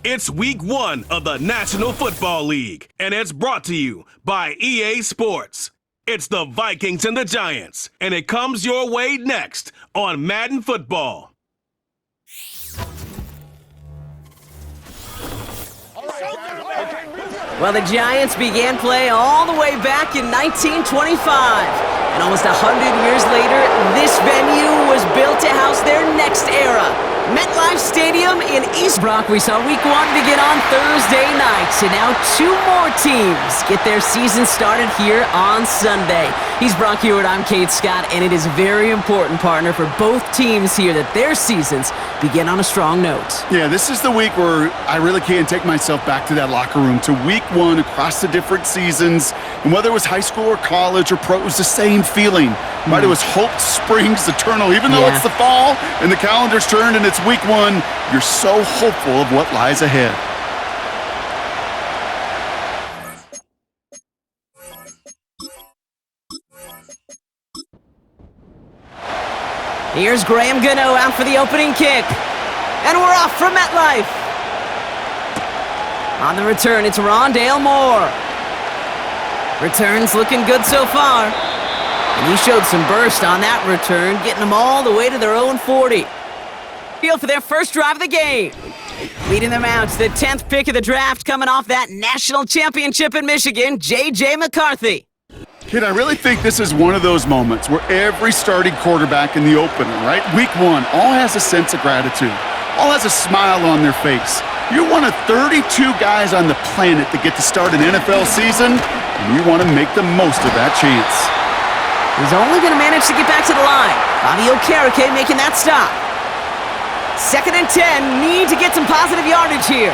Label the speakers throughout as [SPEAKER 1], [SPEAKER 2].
[SPEAKER 1] It's week 1 of the National Football League, and it's brought to you by EA Sports. It's the Vikings and the Giants, and it comes your way next on Madden Football.
[SPEAKER 2] Well, the Giants began play all the way back in 1925. And almost 100 years later, this venue was built to house their next era. MetLife Stadium in East Brock. We saw week 1 begin on Thursday night. And now 2 more teams get their season started here on Sunday. He's Brock Hewitt, I'm Kate Scott, and it is very important, partner, for both teams here that their seasons begin on a strong note.
[SPEAKER 3] Yeah, this is the week where I really can't take myself back to that locker room, to week 1 across the different seasons. And whether it was high school or college or pro, it was the same feeling. Right? It was hope springs eternal. Even though it's the fall and the calendar's turned and it's week 1, you're so hopeful of what lies ahead.
[SPEAKER 2] Here's Graham Gano out for the opening kick. And we're off from MetLife. On the return, it's Rondale Moore. Return's looking good so far. And he showed some burst on that return, getting them all the way to their own 40. Field for their first drive of the game. Leading them out to the 10th pick of the draft, coming off that national championship in Michigan, J.J. McCarthy.
[SPEAKER 3] Kid, I really think this is one of those moments where every starting quarterback in the opener, right? Week 1, all has a sense of gratitude. All has a smile on their face. You're one of 32 guys on the planet that get to start an NFL season, and you want to make the most of that chance.
[SPEAKER 2] He's only going to manage to get back to the line. Bobby Okereke making that stop. 2nd and 10, need to get some positive yardage here.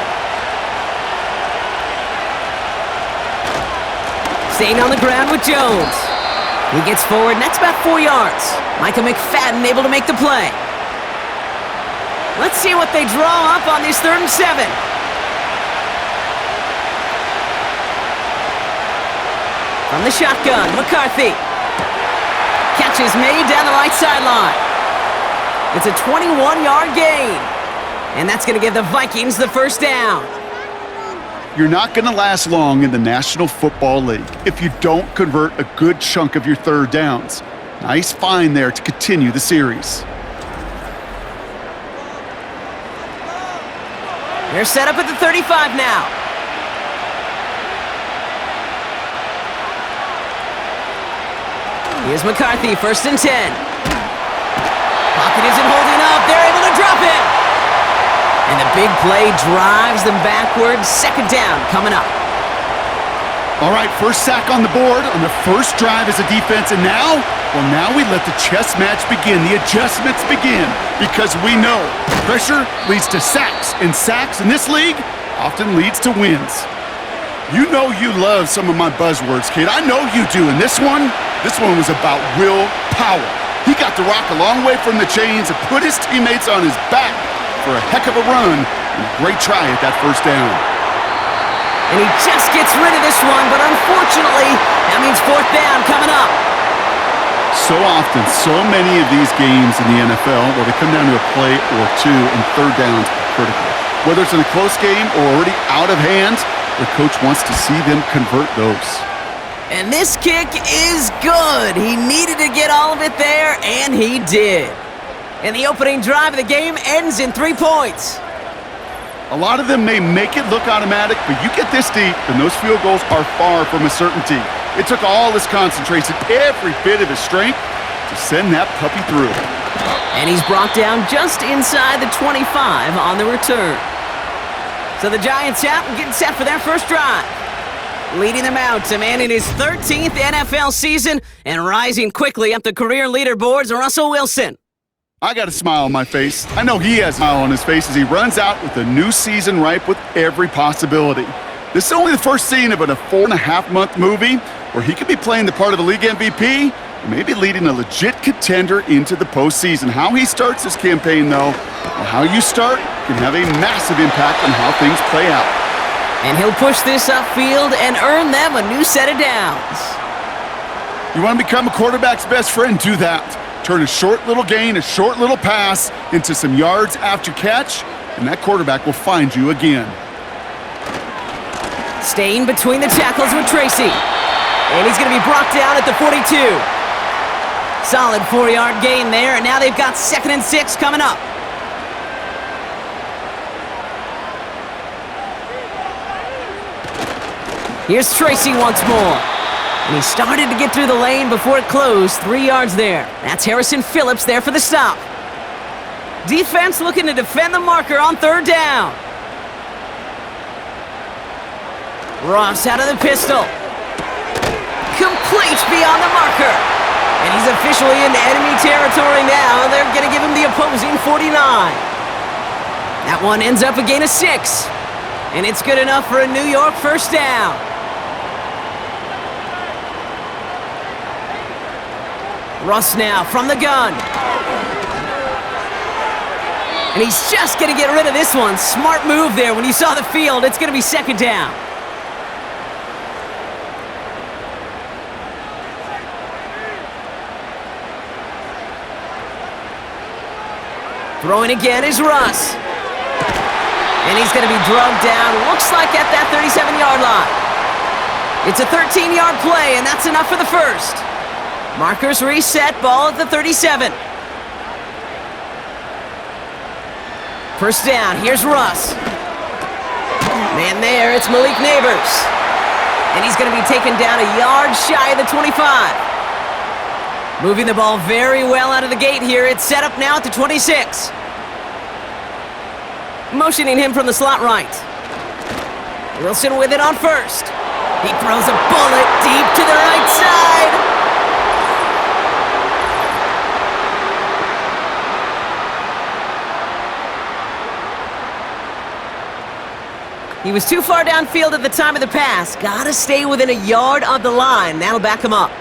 [SPEAKER 2] Staying on the ground with Jones. He gets forward, and that's about 4 yards. Micah McFadden able to make the play. Let's see what they draw up on this 3rd and 7. From the shotgun, McCarthy. Catch is made down the right sideline. It's a 21-yard gain. And that's going to give the Vikings the first down.
[SPEAKER 3] You're not going to last long in the National Football League if you don't convert a good chunk of your 3rd downs. Nice find there to continue the series.
[SPEAKER 2] They're set up at the 35 now. Here's McCarthy, 1st and 10. Pocket isn't holding up. They're able to drop it. And the big play drives them backwards. 2nd down coming up.
[SPEAKER 3] All right, first sack on the board on the first drive as a defense. And now we let the chess match begin. The adjustments begin because we know pressure leads to sacks. And sacks in this league often leads to wins. You know you love some of my buzzwords, kid. I know you do. And this one was about willpower. He got the rock a long way from the chains and put his teammates on his back for a heck of a run and a great try at that first down.
[SPEAKER 2] And he just gets rid of this one, but unfortunately, that means 4th down coming up.
[SPEAKER 3] So often, so many of these games in the NFL, where they come down to a play or 2 and 3rd downs are critical. Whether it's in a close game or already out of hand, the coach wants to see them convert those.
[SPEAKER 2] And this kick is good. He needed to get all of it there, and he did. And the opening drive of the game ends in 3 points.
[SPEAKER 3] A lot of them may make it look automatic, but you get this deep, and those field goals are far from a certainty. It took all his concentration, every bit of his strength, to send that puppy through.
[SPEAKER 2] And he's brought down just inside the 25 on the return. So the Giants out and getting set for their first drive. Leading them out to man in his 13th NFL season and rising quickly up the career leaderboards, Russell Wilson.
[SPEAKER 3] I got a smile on my face. I know he has a smile on his face as he runs out with a new season ripe with every possibility. This is only the first scene of a 4.5-month movie where he could be playing the part of the league MVP or maybe leading a legit contender into the postseason. How he starts this campaign, though, or how you start, can have a massive impact on how things play out.
[SPEAKER 2] And he'll push this upfield and earn them a new set of downs.
[SPEAKER 3] You want to become a quarterback's best friend? Do that. Turn a short little gain, a short little pass into some yards after catch, and that quarterback will find you again.
[SPEAKER 2] Staying between the tackles with Tracy. And he's going to be brought down at the 42. Solid 4-yard gain there, and now they've got 2nd and 6 coming up. Here's Tracy once more. And he started to get through the lane before it closed. 3 yards there. That's Harrison Phillips there for the stop. Defense looking to defend the marker on 3rd down. Ross out of the pistol. Complete beyond the marker. And he's officially in enemy territory now. They're going to give him the opposing 49. That one ends up a gain of 6. And it's good enough for a New York 1st down. Russ now from the gun. And he's just going to get rid of this one. Smart move there. When you saw the field, it's going to be 2nd down. Throwing again is Russ. And he's going to be drugged down, looks like at that 37-yard line. It's a 13-yard play, and that's enough for the 1st. Markers reset, ball at the 37. 1st down, here's Russ. Man there, it's Malik Neighbors. And he's going to be taken down a yard shy of the 25. Moving the ball very well out of the gate here. It's set up now at the 26. Motioning him from the slot right. Wilson with it on 1st. He throws a bullet deep to the right side. He was too far downfield at the time of the pass. Gotta stay within a yard of the line. That'll back him up.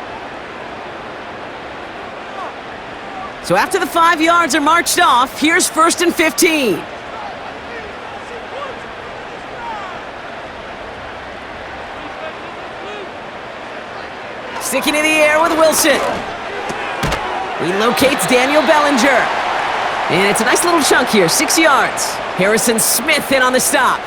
[SPEAKER 2] So after the 5 yards are marched off, here's 1st and 15. Sticking in the air with Wilson. He locates Daniel Bellinger. And it's a nice little chunk here, 6 yards. Harrison Smith in on the stop.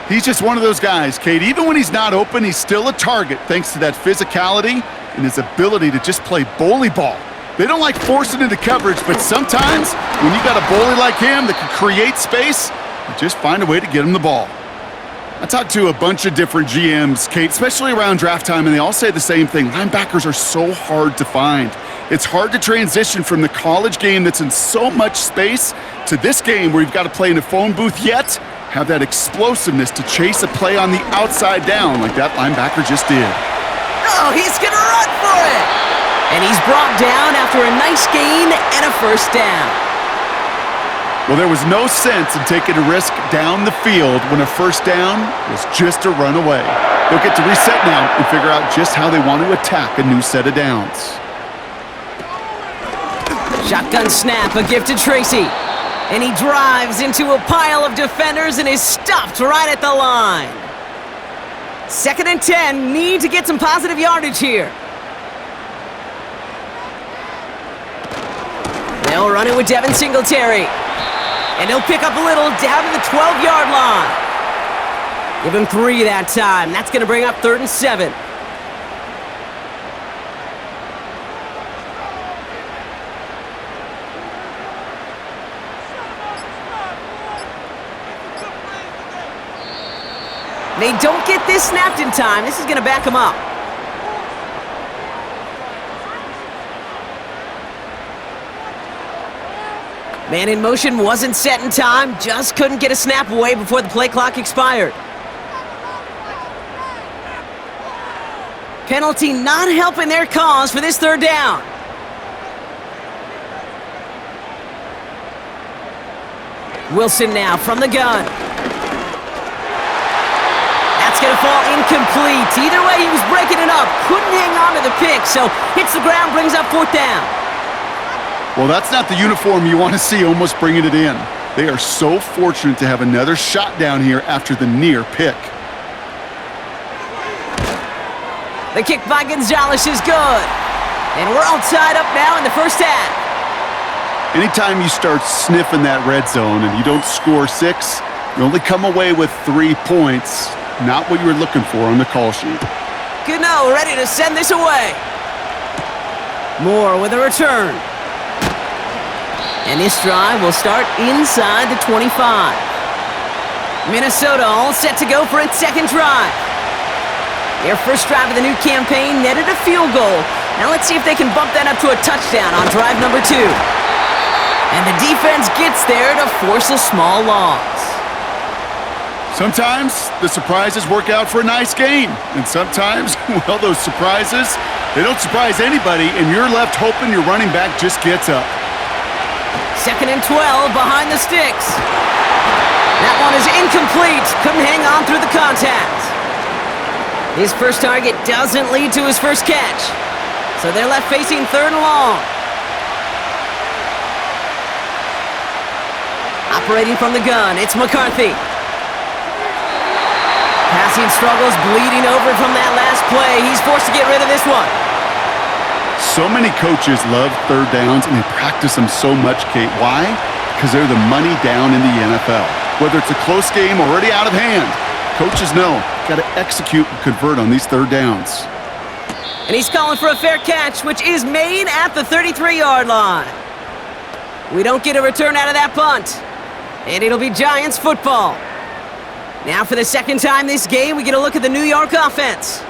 [SPEAKER 3] He's just one of those guys, Kate. Even when he's not open, he's still a target thanks to that physicality and his ability to just play bully ball. They don't like forcing into coverage, but sometimes when you got a bully like him that can create space, you just find a way to get him the ball. I talked to a bunch of different GMs, Kate, especially around draft time, and they all say the same thing. Linebackers are so hard to find. It's hard to transition from the college game that's in so much space to this game where you've got to play in a phone booth yet have that explosiveness to chase a play on the outside down like that linebacker just did.
[SPEAKER 2] Oh, he's going to run for it! And he's brought down after a nice gain and a 1st down.
[SPEAKER 3] Well, there was no sense in taking a risk down the field when a 1st down was just a run away. They'll get to reset now and figure out just how they want to attack a new set of downs.
[SPEAKER 2] Shotgun snap, a gift to Tracy. And he drives into a pile of defenders and is stopped right at the line. 2nd and 10, need to get some positive yardage here. They'll run it with Devin Singletary. And he'll pick up a little down to the 12-yard line. Give him 3 that time. That's going to bring up 3rd and 7. They don't get this snapped in time. This is going to back them up. Man in motion wasn't set in time. Just couldn't get a snap away before the play clock expired. Penalty not helping their cause for this 3rd down. Wilson now from the gun. That's going to fall incomplete. Either way, he was breaking it up. Couldn't hang on to the pick, so hits the ground, brings up 4th down.
[SPEAKER 3] Well, that's not the uniform you want to see almost bringing it in. They are so fortunate to have another shot down here after the near pick.
[SPEAKER 2] The kick by Gonzalez is good. And we're all tied up now in the 1st half.
[SPEAKER 3] Anytime you start sniffing that red zone and you don't score 6, you only come away with 3 points. Not what you were looking for on the call sheet.
[SPEAKER 2] Gano ready to send this away. Moore with a return. And this drive will start inside the 25. Minnesota all set to go for its second drive. Their first drive of the new campaign netted a field goal. Now let's see if they can bump that up to a touchdown on drive number 2. And the defense gets there to force a small loss.
[SPEAKER 3] Sometimes the surprises work out for a nice game. And sometimes, well, those surprises, they don't surprise anybody, and you're left hoping your running back just gets up.
[SPEAKER 2] 2nd and 12 behind the sticks. That one is incomplete. Couldn't hang on through the contact. His first target doesn't lead to his first catch. So they're left facing 3rd and long. Operating from the gun, it's McCarthy. Passing struggles, bleeding over from that last play. He's forced to get rid of this one.
[SPEAKER 3] So many coaches love 3rd downs, and they practice them so much, Kate. Why? Because they're the money down in the NFL. Whether it's a close game or already out of hand, coaches know, got to execute and convert on these 3rd downs.
[SPEAKER 2] And he's calling for a fair catch, which is made at the 33-yard line. We don't get a return out of that punt. And it'll be Giants football. Now for the second time this game, we get a look at the New York offense.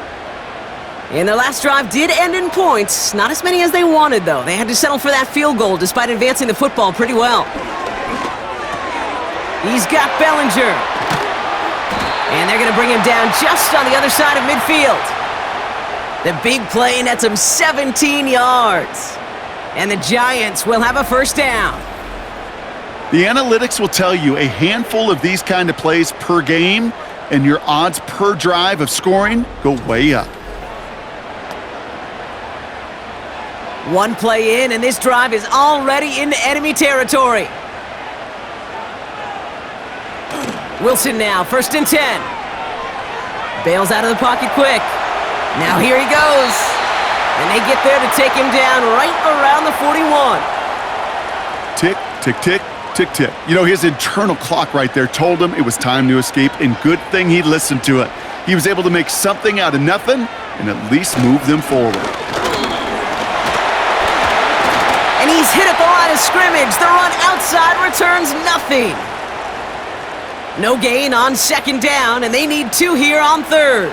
[SPEAKER 2] And their last drive did end in points. Not as many as they wanted, though. They had to settle for that field goal despite advancing the football pretty well. He's got Bellinger. And they're going to bring him down just on the other side of midfield. The big play nets him 17 yards. And the Giants will have a first down.
[SPEAKER 3] The analytics will tell you a handful of these kind of plays per game, and your odds per drive of scoring go way up.
[SPEAKER 2] One play in, and this drive is already into enemy territory. Wilson now, 1st and 10. Bails out of the pocket quick. Now here he goes. And they get there to take him down right around the 41.
[SPEAKER 3] Tick, tick, tick, tick, tick. You know, his internal clock right there told him it was time to escape, and good thing he listened to it. He was able to make something out of nothing and at least move them forward.
[SPEAKER 2] And he's hit at the line of scrimmage. The run outside returns nothing. No gain on 2nd down, and they need 2 here on 3rd.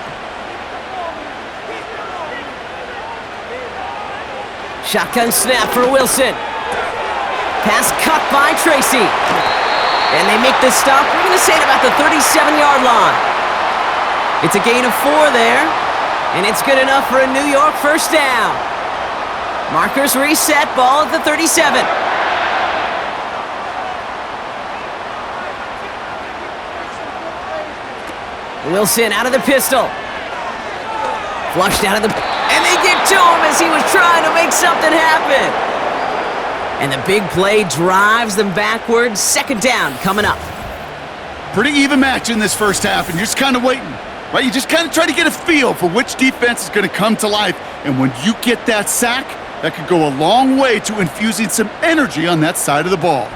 [SPEAKER 2] Shotgun snap for Wilson. Pass cut by Tracy. And they make the stop. We're going to say it about the 37-yard line. It's a gain of 4 there, and it's good enough for a New York first down. Markers reset, ball at the 37. Wilson out of the pistol. Flushed out of the... And they get to him as he was trying to make something happen. And the big play drives them backwards. 2nd down coming up.
[SPEAKER 3] Pretty even match in this first half, and you're just kind of waiting, right? You just kind of try to get a feel for which defense is going to come to life. And when you get that sack, that could go a long way to infusing some energy on that side of the ball.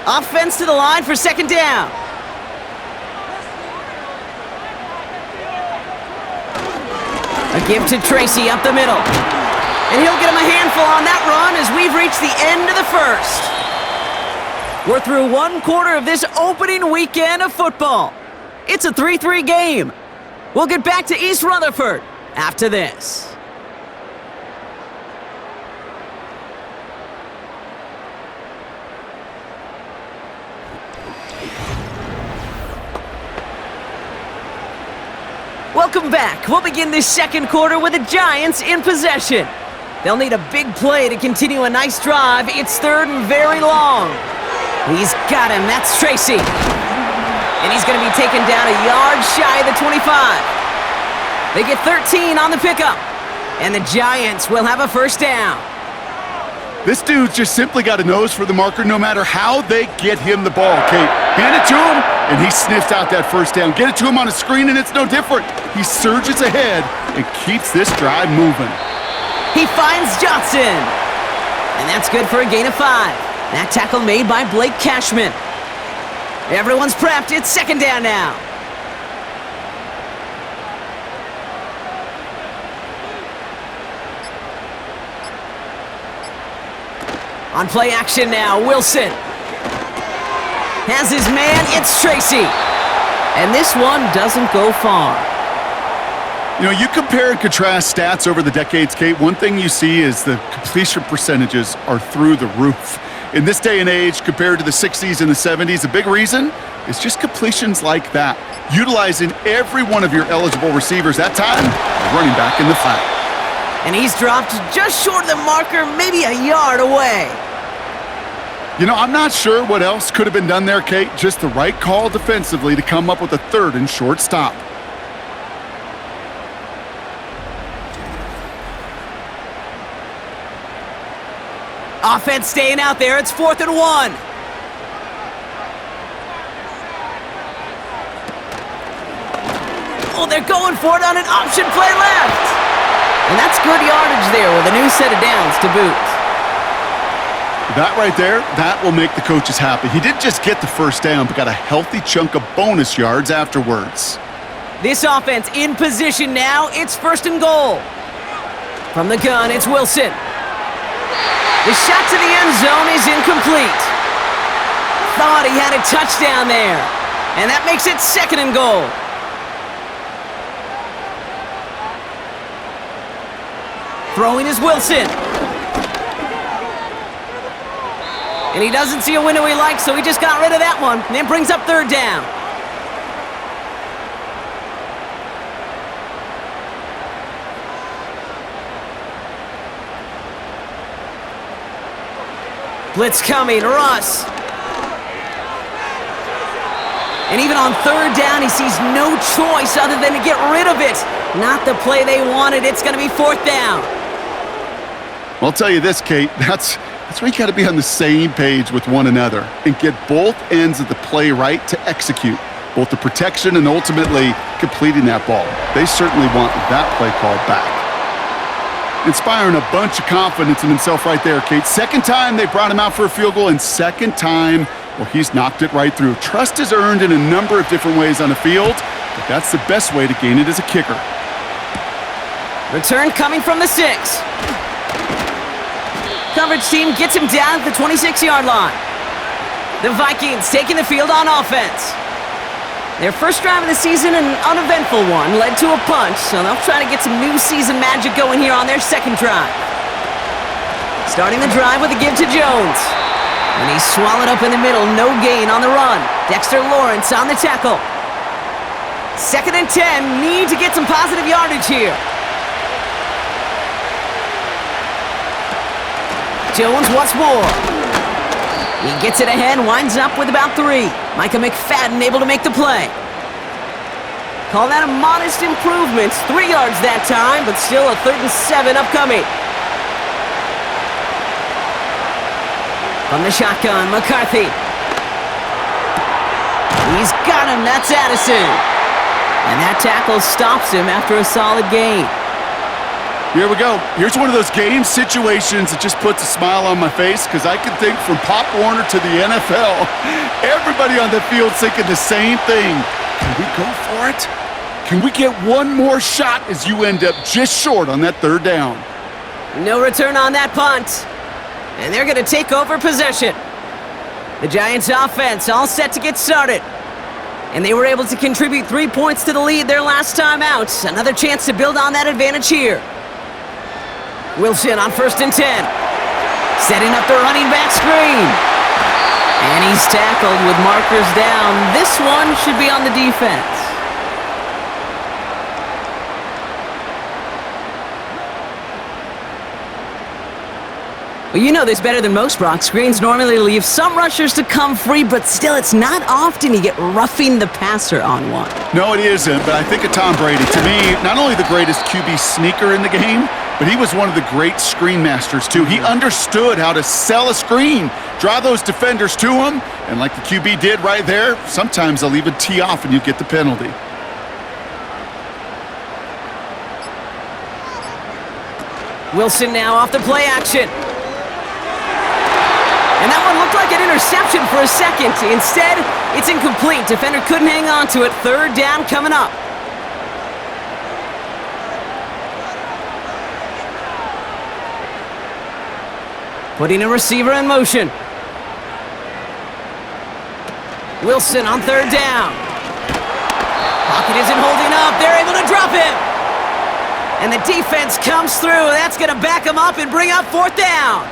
[SPEAKER 2] Offense to the line for 2nd down. A give to Tracy up the middle. And he'll get him a handful on that run as we've reached the end of the first. We're through 1 quarter of this opening weekend of football. It's a 3-3 game. We'll get back to East Rutherford after this. Welcome back. We'll begin this 2nd quarter with the Giants in possession. They'll need a big play to continue a nice drive. It's 3rd and very long. He's got him. That's Tracy. And he's going to be taken down a yard shy of the 25. They get 13 on the pickup. And the Giants will have a first down.
[SPEAKER 3] This dude's just simply got a nose for the marker no matter how they get him the ball, Kate. Hand it to him, and he sniffs out that first down. Get it to him on a screen, and it's no different. He surges ahead and keeps this drive moving.
[SPEAKER 2] He finds Johnson. And that's good for a gain of 5. That tackle made by Blake Cashman. Everyone's prepped. It's second down now. On play action now, Wilson has his man, it's Tracy. And this one doesn't go far.
[SPEAKER 3] You know, you compare and contrast stats over the decades, Kate. One thing you see is the completion percentages are through the roof. In this day and age, compared to the 60s and the 70s, a big reason is just completions like that. Utilizing every one of your eligible receivers that time, running back in the flat.
[SPEAKER 2] And he's dropped just short of the marker, maybe a yard away.
[SPEAKER 3] You know, I'm not sure what else could have been done there, Kate. Just the right call defensively to come up with a third and short stop.
[SPEAKER 2] Offense staying out there. It's 4th and 1. Oh, they're going for it on an option play left. And that's good yardage there with a new set of downs to boot.
[SPEAKER 3] That right there, that will make the coaches happy. He didn't just get the first down, but got a healthy chunk of bonus yards afterwards.
[SPEAKER 2] This offense in position now. It's 1st and goal. From the gun, it's Wilson. The shot to the end zone is incomplete. Thought he had a touchdown there. And that makes it 2nd and goal. Throwing is Wilson. And he doesn't see a window he likes, so he just got rid of that one. And then brings up 3rd down. Blitz coming, Russ. And even on 3rd down, he sees no choice other than to get rid of it. Not the play they wanted. It's going to be 4th down.
[SPEAKER 3] Well, I'll tell you this, Kate, that's where you got to be on the same page with one another and get both ends of the play right to execute, both the protection and ultimately completing that ball. They certainly want that play called back. Inspiring a bunch of confidence in himself right there, Kate. 2nd time they brought him out for a field goal, and 2nd time, well, he's knocked it right through. Trust is earned in a number of different ways on the field, but that's the best way to gain it as a kicker.
[SPEAKER 2] Return coming from the 6. Coverage team gets him down at the 26-yard line. The Vikings taking the field on offense. Their first drive of the season, an uneventful one, led to a punt, so they'll try to get some new season magic going here on their 2nd drive. Starting the drive with a give to Jones. And he's swallowed up in the middle, no gain on the run. Dexter Lawrence on the tackle. 2nd and 10, need to get some positive yardage here. Jones once more. He gets it ahead, winds up with about 3. Micah McFadden able to make the play. Call that a modest improvement. 3 yards that time, but still a 3rd and 7 upcoming. From the shotgun, McCarthy. He's got him, that's Addison. And that tackle stops him after a solid gain.
[SPEAKER 3] Here we go. Here's one of those game situations that just puts a smile on my face because I can think from Pop Warner to the NFL, everybody on the field thinking the same thing. Can we go for it? Can we get one more shot as you end up just short on that 3rd down?
[SPEAKER 2] No return on that punt. And they're going to take over possession. The Giants offense all set to get started. And they were able to contribute 3 points to the lead their last time out. Another chance to build on that advantage here. Wilson on 1st and 10. Setting up the running back screen. And he's tackled with markers down. This one should be on the defense. Well, you know this better than most, Brock. Screens normally leave some rushers to come free, but still, it's not often you get roughing the passer on one.
[SPEAKER 3] No, it isn't, but I think of Tom Brady. To me, not only the greatest QB sneaker in the game, but he was one of the great screen masters, too. He understood how to sell a screen, draw those defenders to him, and like the QB did right there, sometimes they'll even tee off and you get the penalty.
[SPEAKER 2] Wilson now off the play action. And that one looked like an interception for a second. Instead, it's incomplete. Defender couldn't hang on to it. Third down coming up. Putting a receiver in motion. Wilson on third down. Pocket isn't holding up. They're able to drop him. And the defense comes through. That's going to back him up and bring up fourth down.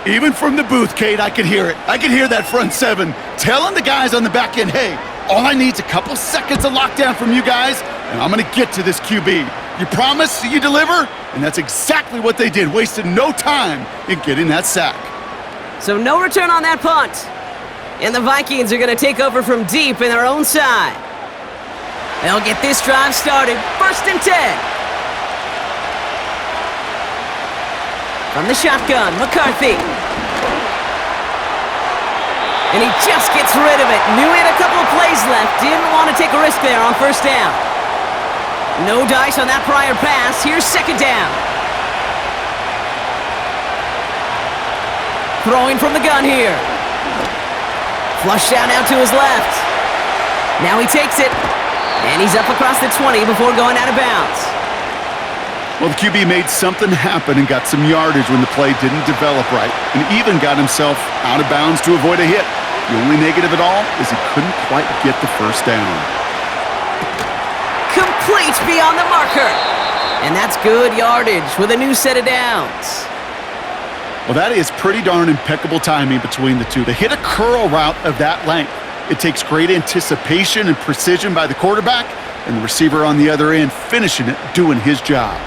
[SPEAKER 3] Even from the booth, Kate, I could hear it. I could hear that front seven telling the guys on the back end, hey, all I need is a couple seconds of lockdown from you guys, and I'm going to get to this QB. You promise, you deliver? And that's exactly what they did, wasted no time in getting that sack.
[SPEAKER 2] So no return on that punt. And the Vikings are going to take over from deep in their own side. They'll get this drive started. 1st and 10. From the shotgun, McCarthy. And he just gets rid of it. Knew he had a couple of plays left. Didn't want to take a risk there on 1st down. No dice on that prior pass. Here's 2nd down. Throwing from the gun here. Flush down now to his left. Now he takes it. And he's up across the 20 before going out of bounds.
[SPEAKER 3] Well, the QB made something happen and got some yardage when the play didn't develop right, and even got himself out of bounds to avoid a hit. The only negative at all is he couldn't quite get the 1st down.
[SPEAKER 2] Complete beyond the marker. And that's good yardage with a new set of downs.
[SPEAKER 3] Well, that is pretty darn impeccable timing between the two. To hit a curl route of that length, it takes great anticipation and precision by the quarterback, and the receiver on the other end finishing it, doing his job.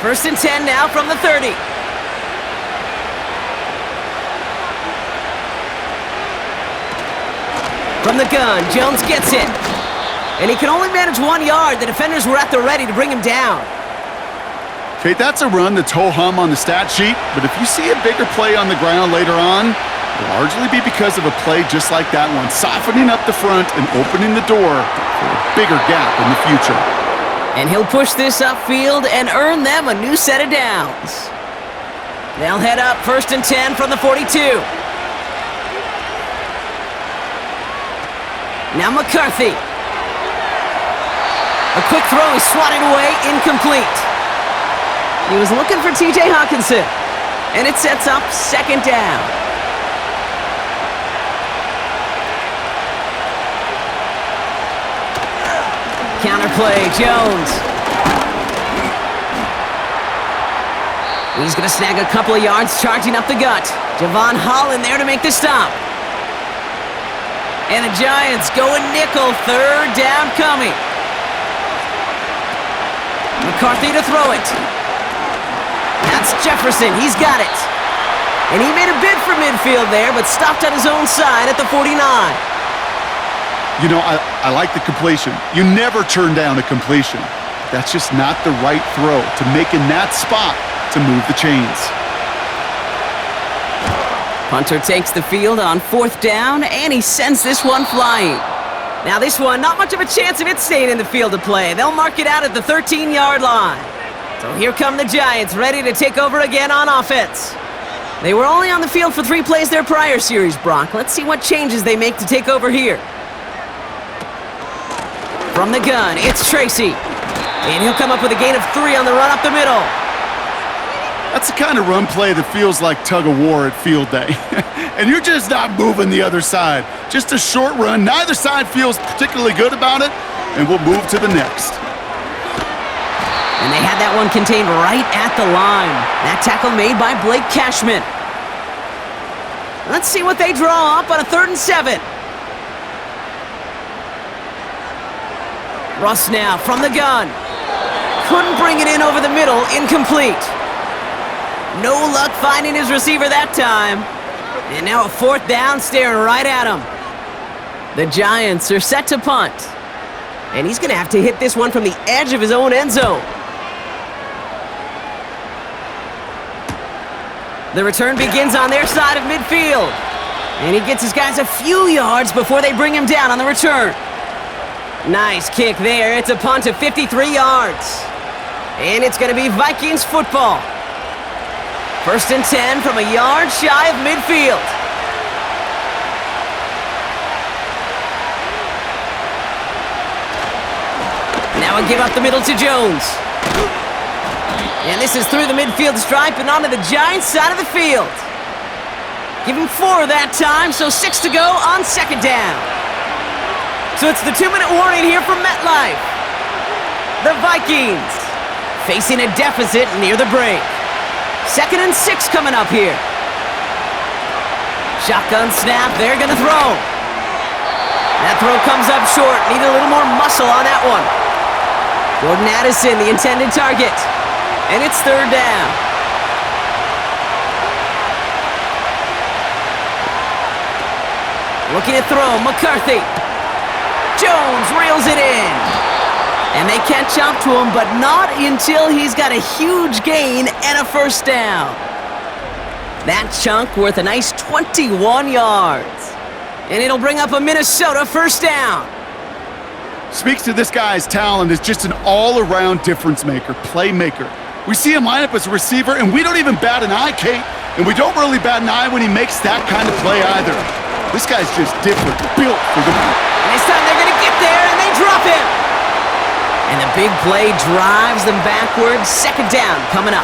[SPEAKER 2] 1st and 10 now from the 30. From the gun, Jones gets it. And he can only manage 1 yard. The defenders were at the ready to bring him down.
[SPEAKER 3] Okay, that's a run that's ho-hum on the stat sheet, but if you see a bigger play on the ground later on, it'll largely be because of a play just like that one, softening up the front and opening the door for a bigger gap in the future.
[SPEAKER 2] And he'll push this upfield and earn them a new set of downs. They'll head up 1st and 10 from the 42. Now McCarthy. A quick throw, he's swatted away, incomplete. He was looking for TJ Hawkinson. And it sets up 2nd down. Counterplay, Jones. He's going to snag a couple of yards, charging up the gut. Javon Holland there to make the stop. And the Giants going nickel, 3rd down coming. McCarthy to throw it. That's Jefferson, he's got it. And he made a bid for midfield there, but stopped on his own side at the 49.
[SPEAKER 3] You know, I like the completion. You never turn down a completion. That's just not the right throw to make in that spot to move the chains.
[SPEAKER 2] Punter takes the field on 4th down, and he sends this one flying. Now this one, not much of a chance of it staying in the field of play. They'll mark it out at the 13-yard line. So here come the Giants, ready to take over again on offense. They were only on the field for 3 plays their prior series, Brock. Let's see what changes they make to take over here. From the gun, it's Tracy. And he'll come up with a gain of 3 on the run up the middle.
[SPEAKER 3] That's the kind of run play that feels like tug-of-war at field day. And you're just not moving the other side. Just a short run. Neither side feels particularly good about it, and we'll move to the next.
[SPEAKER 2] And they had that one contained right at the line. That tackle made by Blake Cashman. Let's see what they draw up on a 3rd and 7. Russ now from the gun. Couldn't bring it in over the middle, incomplete. No luck finding his receiver that time. And now a 4th down staring right at him. The Giants are set to punt. And he's going to have to hit this one from the edge of his own end zone. The return begins on their side of midfield. And he gets his guys a few yards before they bring him down on the return. Nice kick there. It's a punt of 53 yards. And it's going to be Vikings football. 1st and 10 from a yard shy of midfield. Now a give up the middle to Jones. And this is through the midfield stripe and onto the Giants side of the field. Give him 4 that time, so 6 to go on 2nd down. So it's the 2-minute warning here from MetLife. The Vikings facing a deficit near the break. 2nd and 6 coming up here. Shotgun snap, they're gonna throw. That throw comes up short, need a little more muscle on that one. Jordan Addison, the intended target. And it's 3rd down. Looking to throw, McCarthy. Jones reels it in. And they catch up to him, but not until he's got a huge gain and a 1st down. That chunk worth a nice 21 yards. And it'll bring up a Minnesota 1st down.
[SPEAKER 3] Speaks to this guy's talent as just an all-around difference maker, playmaker. We see him line up as a receiver, and we don't even bat an eye, Kate. And we don't really bat an eye when he makes that kind of play either. This guy's just different, built for the...
[SPEAKER 2] And this time they're going to get there, and they drop him. And the big play drives them backwards. 2nd down coming up.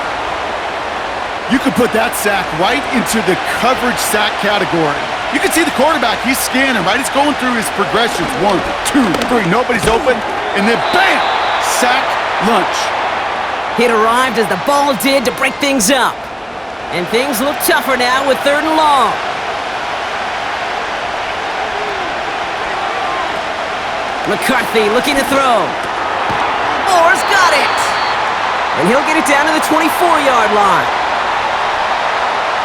[SPEAKER 3] You could put that sack right into the coverage sack category. You can see the quarterback, he's scanning, right? He's going through his progressions. 1, 2, 3, nobody's open. And then bam! Sack, lunch.
[SPEAKER 2] Hit arrived as the ball did to break things up. And things look tougher now with 3rd and long. McCarthy looking to throw. Moore's got it. And he'll get it down to the 24-yard line.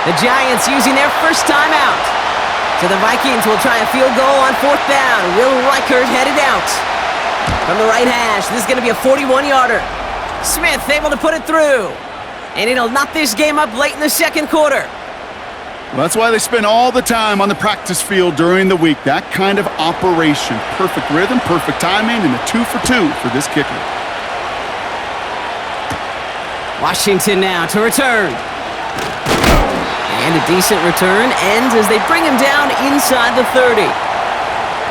[SPEAKER 2] The Giants using their 1st timeout. So the Vikings will try a field goal on 4th down. Will Reichert headed out from the right hash. This is going to be a 41-yarder. Smith able to put it through. And it'll knot this game up late in the 2nd quarter.
[SPEAKER 3] Well, that's why they spend all the time on the practice field during the week. That kind of operation. Perfect rhythm, perfect timing, and a 2 for 2 for this kicker.
[SPEAKER 2] Washington now to return. And a decent return ends as they bring him down inside the 30.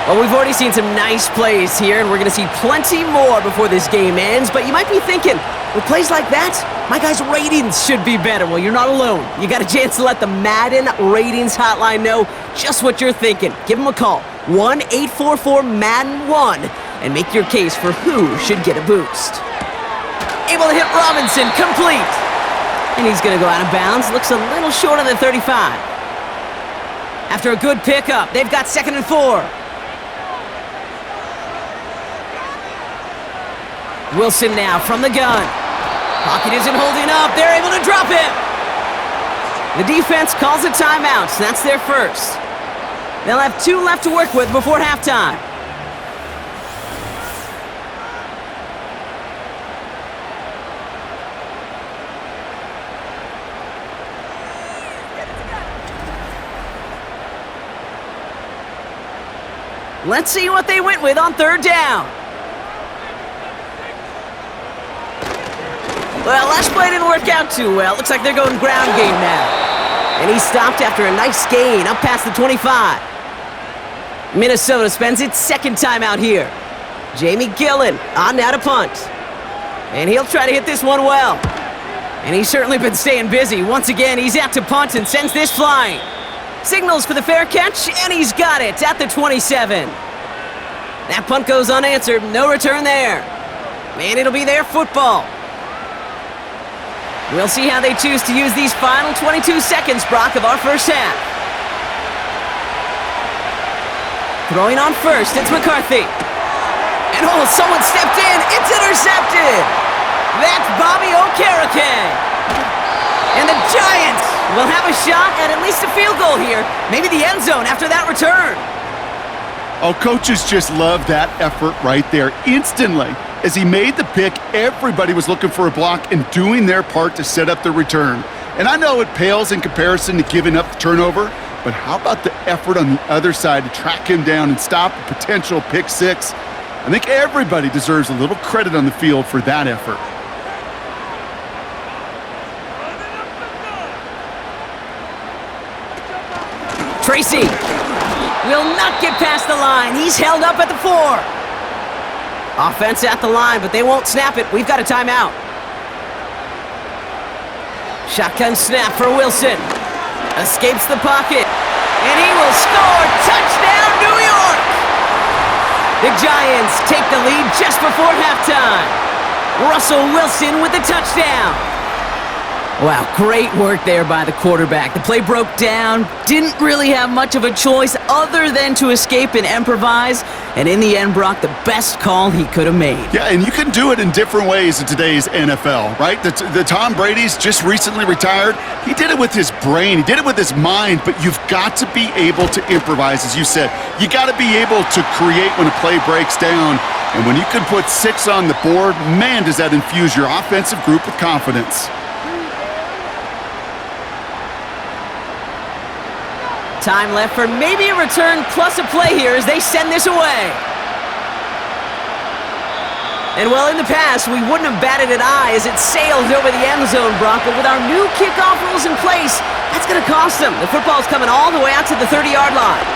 [SPEAKER 2] Well, we've already seen some nice plays here, and we're going to see plenty more before this game ends. But you might be thinking, with plays like that, my guys' ratings should be better. Well, you're not alone. You got a chance to let the Madden Ratings Hotline know just what you're thinking. Give them a call, 1-844-MADDEN-1, and make your case for who should get a boost. Able to hit Robinson, complete. And he's going to go out of bounds. Looks a little short on the 35. After a good pickup, they've got 2nd and 4. Wilson now from the gun. Pocket isn't holding up. They're able to drop him. The defense calls a timeout, so that's their 1st. They'll have 2 left to work with before halftime. Let's see what they went with on 3rd down. Well, last play didn't work out too well. Looks like they're going ground game now. And he stopped after a nice gain up past the 25. Minnesota spends its 2nd timeout here. Jamie Gillen on now to punt. And he'll try to hit this one well. And he's certainly been staying busy. Once again, he's out to punt and sends this flying. Signals for the fair catch, and he's got it at the 27. That punt goes unanswered. No return there. And it'll be their football. We'll see how they choose to use these final 22 seconds, Brock, of our 1st half. Throwing on 1st, it's McCarthy. And oh, someone stepped in. It's intercepted. That's Bobby Okereke. And the Giants will have a shot at least a field goal here. Maybe the end zone after that return.
[SPEAKER 3] Oh, coaches just love that effort right there. Instantly, as he made the pick, everybody was looking for a block and doing their part to set up the return. And I know it pales in comparison to giving up the turnover, but how about the effort on the other side to track him down and stop a potential pick 6? I think everybody deserves a little credit on the field for that effort.
[SPEAKER 2] Tracy will not get past the line. He's held up at the 4. Offense at the line, but they won't snap it. We've got a timeout. Shotgun snap for Wilson. Escapes the pocket. And he will score. Touchdown, New York! The Giants take the lead just before halftime. Russell Wilson with the touchdown. Wow, great work there by the quarterback. The play broke down, didn't really have much of a choice other than to escape and improvise, and in the end, Brock, the best call he could have made.
[SPEAKER 3] Yeah, and you can do it in different ways in today's NFL, right? The Tom Brady's just recently retired. He did it with his brain. He did it with his mind, but you've got to be able to improvise, as you said. You got to be able to create when a play breaks down, and when you can put 6 on the board, man, does that infuse your offensive group with confidence.
[SPEAKER 2] Time left for maybe a return plus a play here as they send this away. And well, in the past, we wouldn't have batted an eye as it sailed over the end zone, Brock, but with our new kickoff rules in place, that's going to cost them. The football's coming all the way out to the 30-yard line.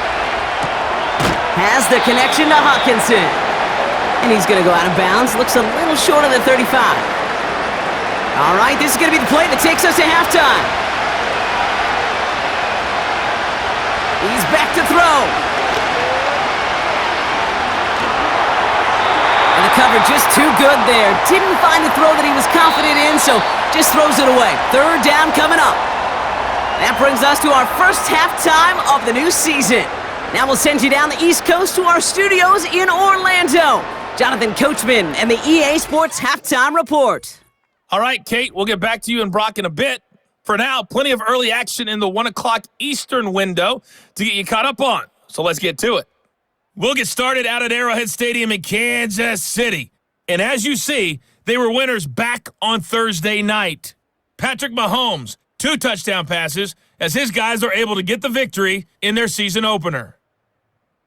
[SPEAKER 2] Has the connection to Hawkinson. And he's going to go out of bounds. Looks a little short of the 35. All right, this is going to be the play that takes us to halftime. He's back to throw. And the cover just too good there. Didn't find the throw that he was confident in, so just throws it away. 3rd down coming up. That brings us to our first halftime of the new season. Now we'll send you down the East Coast to our studios in Orlando. Jonathan Coachman and the EA Sports Halftime Report.
[SPEAKER 4] All right, Kate, we'll get back to you and Brock in a bit. For now, plenty of early action in the 1 o'clock Eastern window to get you caught up on. So let's get to it. We'll get started out at Arrowhead Stadium in Kansas City. And as you see, they were winners back on Thursday night. Patrick Mahomes, 2 touchdown passes as his guys are able to get the victory in their season opener.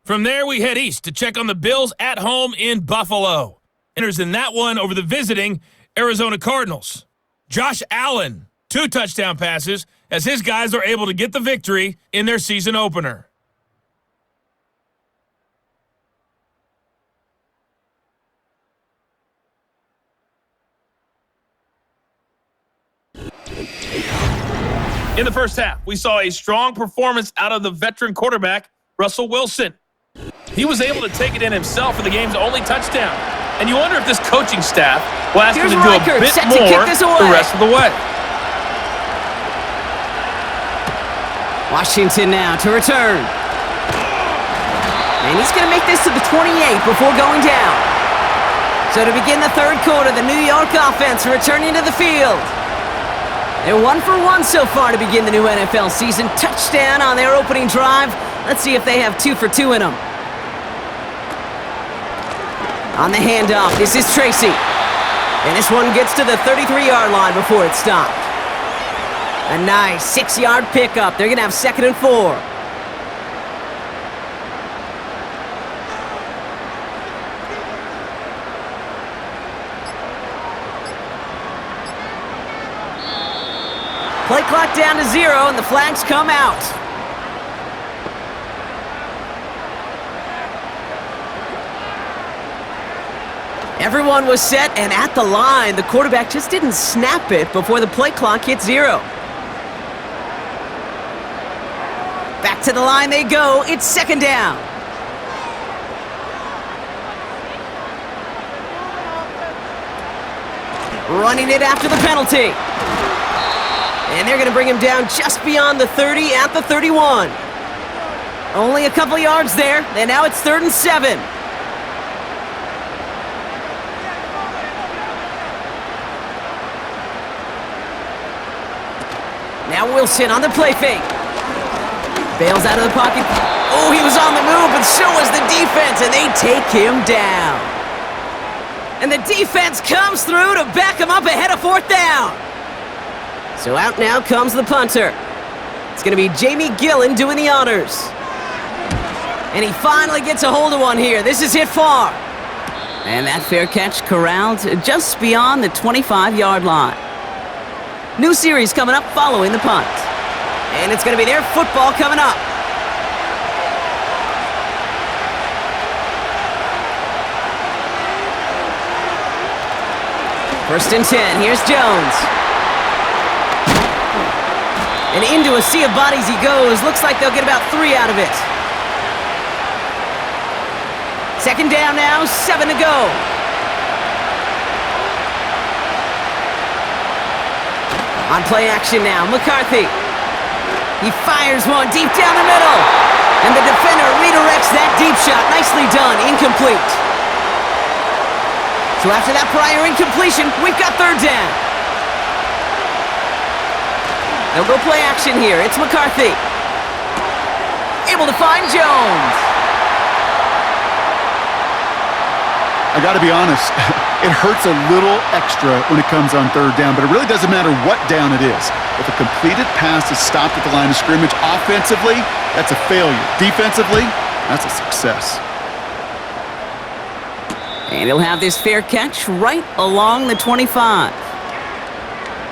[SPEAKER 4] From there, we head east to check on the Bills at home in Buffalo. Winners in that one over the visiting Arizona Cardinals. Josh Allen, 2 touchdown passes as his guys are able to get the victory in their season opener. In the first half, we saw a strong performance out of the veteran quarterback, Russell Wilson. He was able to take it in himself for the game's only touchdown. And you wonder if this coaching staff will ask him to do a bit more the rest of the way.
[SPEAKER 2] Washington now to return. And he's going to make this to the 28 before going down. So to begin the 3rd quarter, the New York offense returning to the field. They're 1 for 1 so far to begin the new NFL season. Touchdown on their opening drive. Let's see if they have 2 for 2 in them. On the handoff, this is Tracy. And this one gets to the 33-yard line before it's stopped. A nice 6-yard pickup. They're going to have 2nd and 4. Play clock down to 0, and the flags come out. Everyone was set and at the line. The quarterback just didn't snap it before the play clock hit 0. Back to the line they go. It's 2nd down. Running it after the penalty. And they're going to bring him down just beyond the 30 at the 31. Only a couple yards there, and now it's 3rd and 7. Now Wilson on the play fake. Bails out of the pocket. Oh, he was on the move, but so was the defense, and they take him down. And the defense comes through to back him up ahead of 4th down. So out now comes the punter. It's going to be Jamie Gillen doing the honors. And he finally gets a hold of one here. This is hit far. And that fair catch corralled just beyond the 25-yard line. New series coming up following the punt. And it's going to be their football coming up. First and 10, here's Jones. And into a sea of bodies he goes. Looks like they'll get about 3 out of it. Second down now, 7 to go. On play action now, McCarthy. He fires one deep down the middle. And the defender redirects that deep shot. Nicely done, incomplete. So after that prior incompletion, we've got third down. They'll go play action here. It's McCarthy. Able to find Jones.
[SPEAKER 3] I got to be honest, it hurts a little extra when it comes on third down, but it really doesn't matter what down it is. If a completed pass is stopped at the line of scrimmage, offensively, that's a failure. Defensively, that's a success.
[SPEAKER 2] And he'll have this fair catch right along the 25.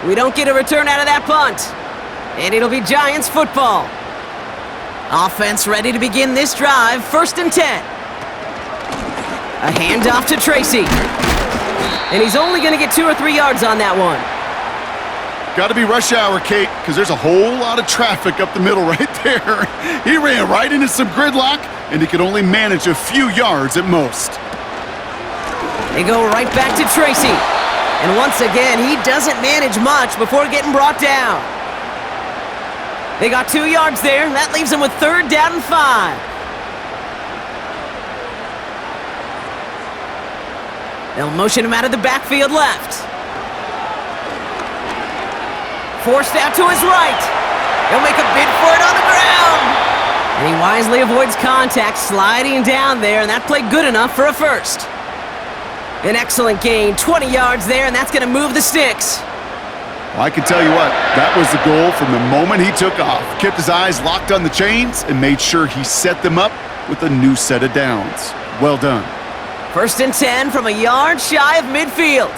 [SPEAKER 2] We don't get a return out of that punt. And it'll be Giants football. Offense ready to begin this drive. First and 10. A handoff to Tracy. And he's only going to get 2 or 3 yards on that one.
[SPEAKER 3] Got to be rush hour, Kate, because there's a whole lot of traffic up the middle right there. He ran right into some gridlock, and he could only manage a few yards at most.
[SPEAKER 2] They go right back to Tracy. And once again, he doesn't manage much before getting brought down. They got 2 yards there. That leaves them with third down and 5. They'll motion him out of the backfield left. Forced out to his right. He'll make a bid for it on the ground. And he wisely avoids contact, sliding down there, and that played good enough for a first. An excellent gain, 20 yards there, and that's going to move the sticks.
[SPEAKER 3] Well, I can tell you what, that was the goal from the moment he took off. Kept his eyes locked on the chains and made sure he set them up with a new set of downs. Well done.
[SPEAKER 2] First and 10 from a yard shy of midfield.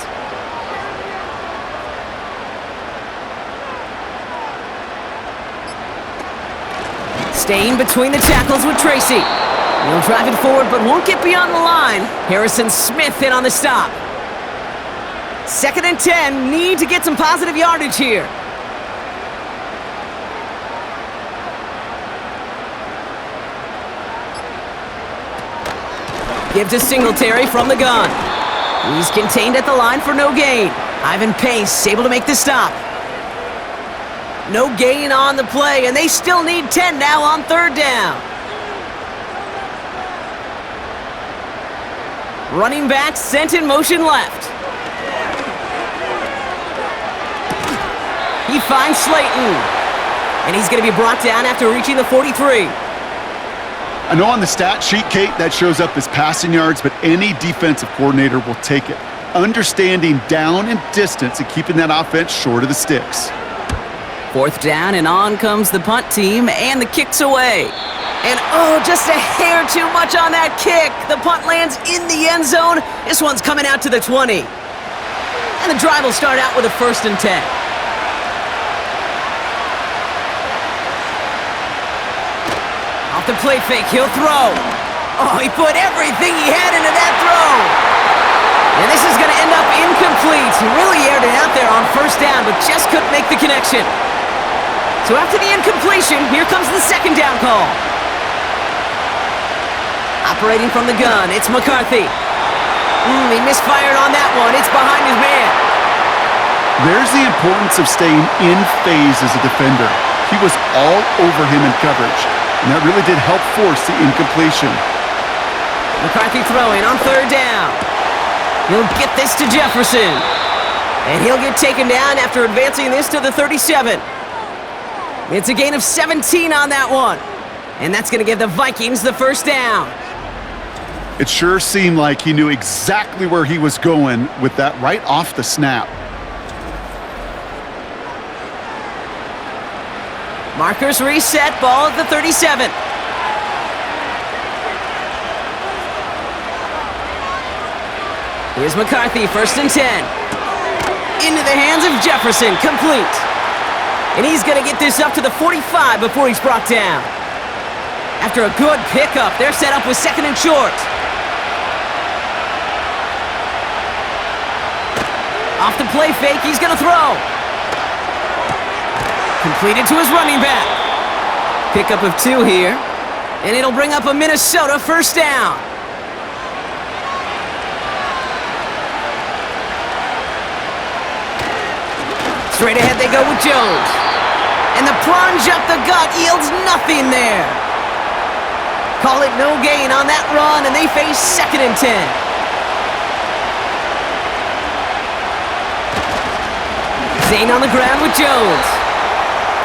[SPEAKER 2] Staying between the tackles with Tracy. He'll drive it forward, but won't get beyond the line. Harrison Smith in on the stop. Second and 10, need to get some positive yardage here. Give to Singletary from the gun. He's contained at the line for no gain. Ivan Pace able to make the stop. No gain on the play, and they still need 10 now on third down. Running back sent in motion left. He finds Slayton. And he's going to be brought down after reaching the 43.
[SPEAKER 3] I know on the stat sheet, Kate, that shows up as passing yards, but any defensive coordinator will take it. Understanding down and distance and keeping that offense short of the sticks.
[SPEAKER 2] Fourth down, and on comes the punt team, and the kick's away. And oh, just a hair too much on that kick. The punt lands in the end zone. This one's coming out to the 20. And the drive will start out with a first and 10. Off the play fake, he'll throw. Oh, he put everything he had into that throw. And this is going to end up incomplete. He really aired it out there on first down, but just couldn't make the connection. So after the incompletion, here comes the second down call. Operating from the gun, it's McCarthy. He misfired on that one. It's behind his man.
[SPEAKER 3] There's the importance of staying in phase as a defender. He was all over him in coverage, and that really did help force the incompletion.
[SPEAKER 2] McCarthy throwing on third down. He'll get this to Jefferson. And he'll get taken down after advancing this to the 37. It's a gain of 17 on that one. And that's going to give the Vikings the first down.
[SPEAKER 3] It sure seemed like he knew exactly where he was going with that right off the snap.
[SPEAKER 2] Markers reset, ball at the 37. Here's McCarthy, 1st and 10. Into the hands of Jefferson, complete. And he's going to get this up to the 45 before he's brought down. After a good pickup, they're set up with 2nd and short. Off the play fake, he's going to throw. Completed to his running back. Pickup of 2 here. And it'll bring up a Minnesota 1st down. Straight ahead they go with Jones. And the plunge up the gut yields nothing there. Call it no gain on that run, and they face 2nd and 10. Zane on the ground with Jones.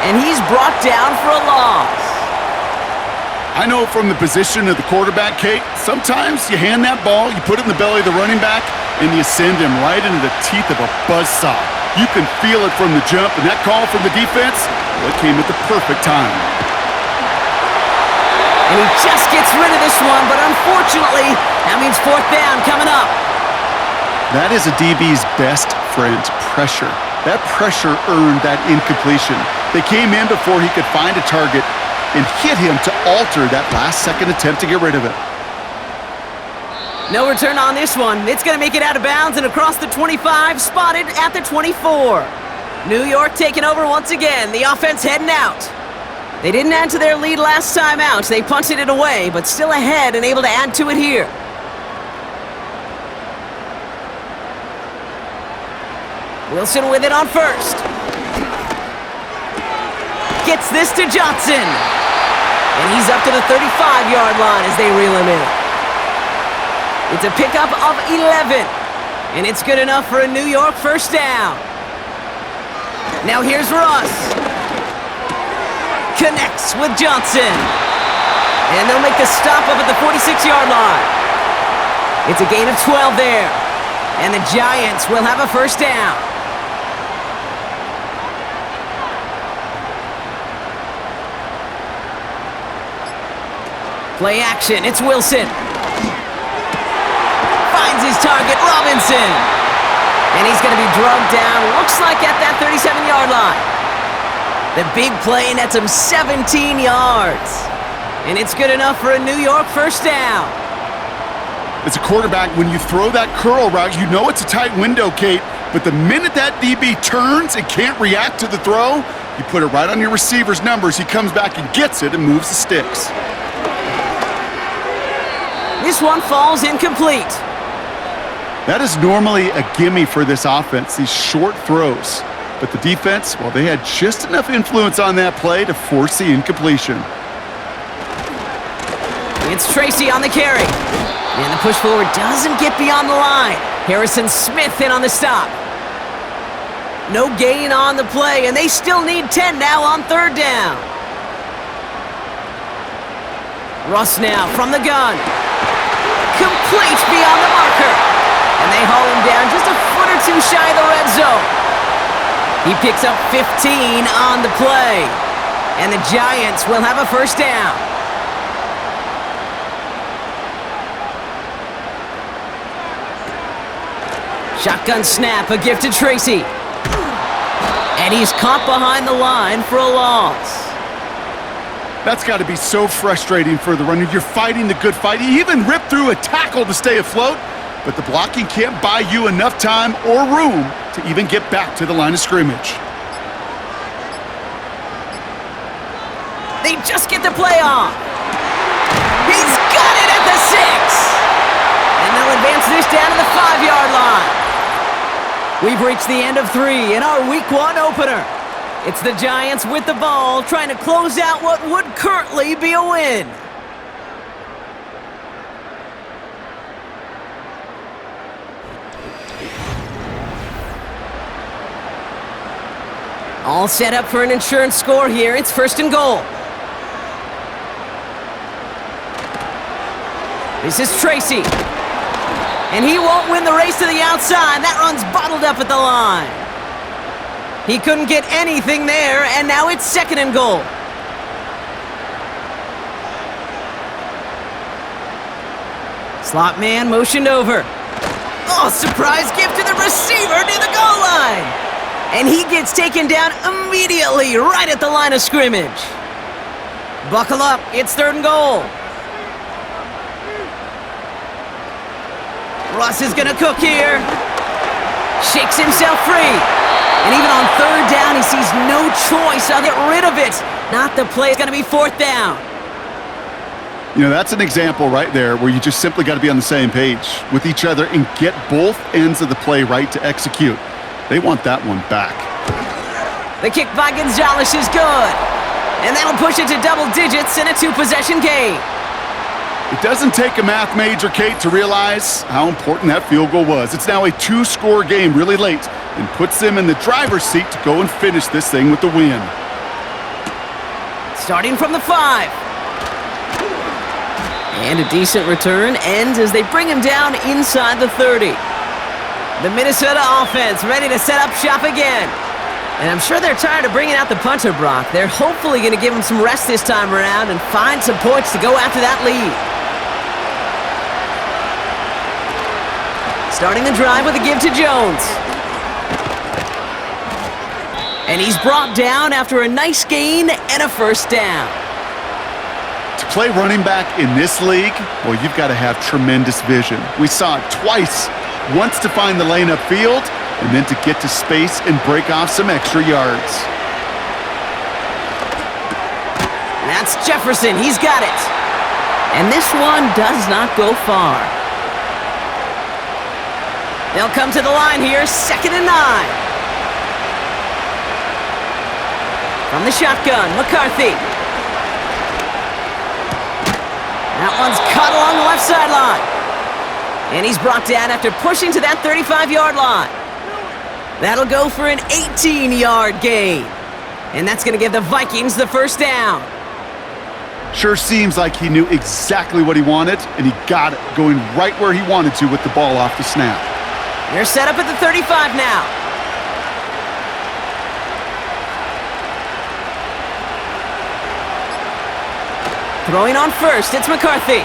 [SPEAKER 2] And he's brought down for a loss.
[SPEAKER 3] I know from the position of the quarterback, Kate, sometimes you hand that ball, you put it in the belly of the running back, and you send him right into the teeth of a buzzsaw. You can feel it from the jump, and that call from the defense, well, it came at the perfect time.
[SPEAKER 2] And he just gets rid of this one, but unfortunately, that means 4th down coming up.
[SPEAKER 3] That is a DB's best friend, pressure. That pressure earned that incompletion. They came in before he could find a target and hit him to alter that last-second attempt to get rid of it.
[SPEAKER 2] No return on this one. It's going to make it out of bounds and across the 25, spotted at the 24. New York taking over once again. The offense heading out. They didn't add to their lead last time out. They punted it away, but still ahead and able to add to it here. Wilson with it on 1st. Gets this to Johnson. And he's up to the 35-yard line as they reel him in. It's a pickup of 11. And it's good enough for a New York 1st down. Now here's Russ. Connects with Johnson. And they'll make the stop up at the 46-yard line. It's a gain of 12 there. And the Giants will have a 1st down. Play action, it's Wilson. Finds his target, Robinson. And he's going to be drugged down, looks like at that 37-yard line. The big play nets him 17 yards. And it's good enough for a New York 1st down.
[SPEAKER 3] As a quarterback, when you throw that curl route, you know it's a tight window, Kate. But the minute that DB turns and can't react to the throw, you put it right on your receiver's numbers. He comes back and gets it and moves the sticks.
[SPEAKER 2] This one falls incomplete.
[SPEAKER 3] That is normally a gimme for this offense, these short throws. But the defense, well, they had just enough influence on that play to force the incompletion.
[SPEAKER 2] It's Tracy on the carry. And the push forward doesn't get beyond the line. Harrison Smith in on the stop. No gain on the play, and they still need 10 now on 3rd down. Russ now from the gun. Complete beyond the marker. And they haul him down just a foot or 2 shy of the red zone. He picks up 15 on the play. And the Giants will have a 1st down. Shotgun snap, a gift to Tracy. And he's caught behind the line for a loss.
[SPEAKER 3] That's got to be so frustrating for the runner. You're fighting the good fight. He even ripped through a tackle to stay afloat, but the blocking can't buy you enough time or room to even get back to the line of scrimmage.
[SPEAKER 2] They just get the play off. He's got it at the 6. And they'll advance this down to the 5-yard line. We've reached the end of 3 in our Week 1 opener. It's the Giants with the ball, trying to close out what would currently be a win. All set up for an insurance score here. It's 1st and goal. This is Tracy. And he won't win the race to the outside. That run's bottled up at the line. He couldn't get anything there, and now it's 2nd and goal. Slot man motioned over. Oh, surprise gift to the receiver near the goal line. And he gets taken down immediately right at the line of scrimmage. Buckle up, it's 3rd and goal. Russ is gonna cook here. Shakes himself free. And even on 3rd down, he sees no choice. I'll get rid of it. Not the play, it's gonna be 4th down.
[SPEAKER 3] You know, that's an example right there where you just simply got to be on the same page with each other and get both ends of the play right to execute. They want that one back.
[SPEAKER 2] The kick by Gonzalez is good. And that'll push it to double digits in a 2-possession game.
[SPEAKER 3] It doesn't take a math major, Kate, to realize how important that field goal was. It's now a 2-score game really late and puts them in the driver's seat to go and finish this thing with the win.
[SPEAKER 2] Starting from the 5. And a decent return ends as they bring him down inside the 30. The Minnesota offense ready to set up shop again. And I'm sure they're tired of bringing out the punter, Brock. They're hopefully going to give him some rest this time around and find some points to go after that lead. Starting the drive with a give to Jones. And he's brought down after a nice gain and a 1st down.
[SPEAKER 3] To play running back in this league, well, you've got to have tremendous vision. We saw it twice. Once to find the lane upfield, and then to get to space and break off some extra yards.
[SPEAKER 2] That's Jefferson. He's got it. And this one does not go far. They'll come to the line here, 2nd and 9. From the shotgun, McCarthy. That one's caught along the left sideline. And he's brought down after pushing to that 35-yard line. That'll go for an 18-yard gain. And that's going to give the Vikings the 1st down.
[SPEAKER 3] Sure seems like he knew exactly what he wanted, and he got it, going right where he wanted to with the ball off the snap.
[SPEAKER 2] They're set up at the 35 now. Throwing on 1st, it's McCarthy.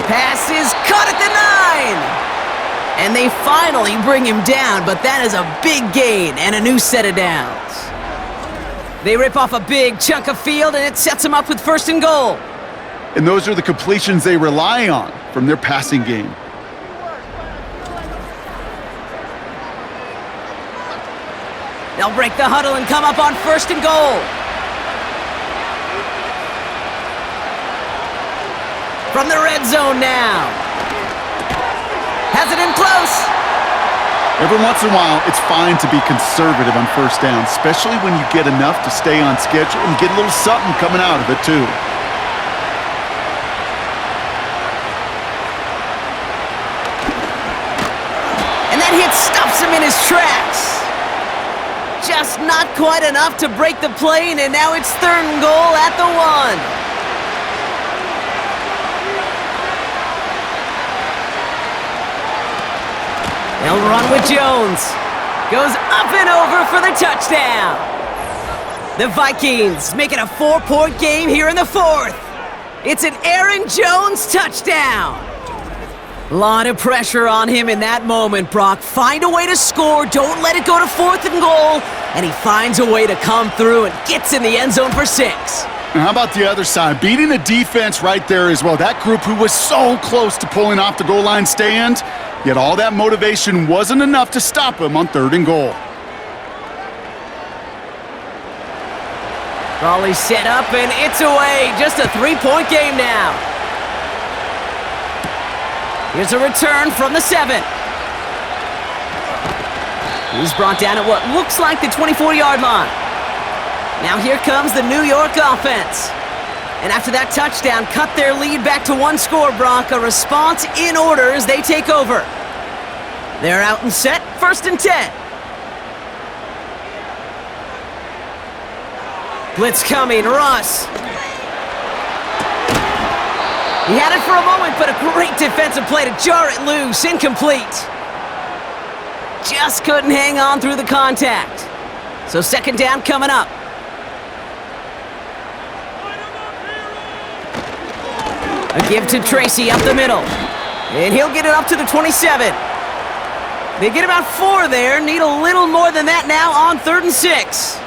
[SPEAKER 2] Pass is caught at the 9. And they finally bring him down, but that is a big gain and a new set of downs. They rip off a big chunk of field, and it sets them up with 1st and goal.
[SPEAKER 3] And those are the completions they rely on from their passing game.
[SPEAKER 2] They'll break the huddle and come up on 1st and goal. From the red zone now. Has it in close.
[SPEAKER 3] Every once in a while, it's fine to be conservative on 1st down, especially when you get enough to stay on schedule and get a little something coming out of it, too.
[SPEAKER 2] And that hit stops him in his tracks. Just not quite enough to break the plane, and now it's 3rd and goal at the 1. They'll run with Jones. Goes up and over for the touchdown. The Vikings make it a 4-point game here in the 4th. It's an Aaron Jones touchdown. Lot of pressure on him in that moment, Brock. Find a way to score. Don't let it go to 4th and goal. And he finds a way to come through and gets in the end zone for 6.
[SPEAKER 3] And how about the other side? Beating the defense right there as well. That group who was so close to pulling off the goal line stand, yet all that motivation wasn't enough to stop him on 3rd and goal.
[SPEAKER 2] Raleigh set up, and it's away. Just a 3-point game now. Here's a return from the 7. He's brought down at what looks like the 24-yard line. Now here comes the New York offense. And after that touchdown, cut their lead back to 1 score, Brock. A response in order as they take over. They're out and set, 1st and 10. Blitz coming, Russ. He had it for a moment, but a great defensive play to jar it loose. Incomplete. Just couldn't hang on through the contact. So 2nd down coming up. A give to Tracy up the middle. And he'll get it up to the 27. They get about 4 there. Need a little more than that now on 3rd and 6.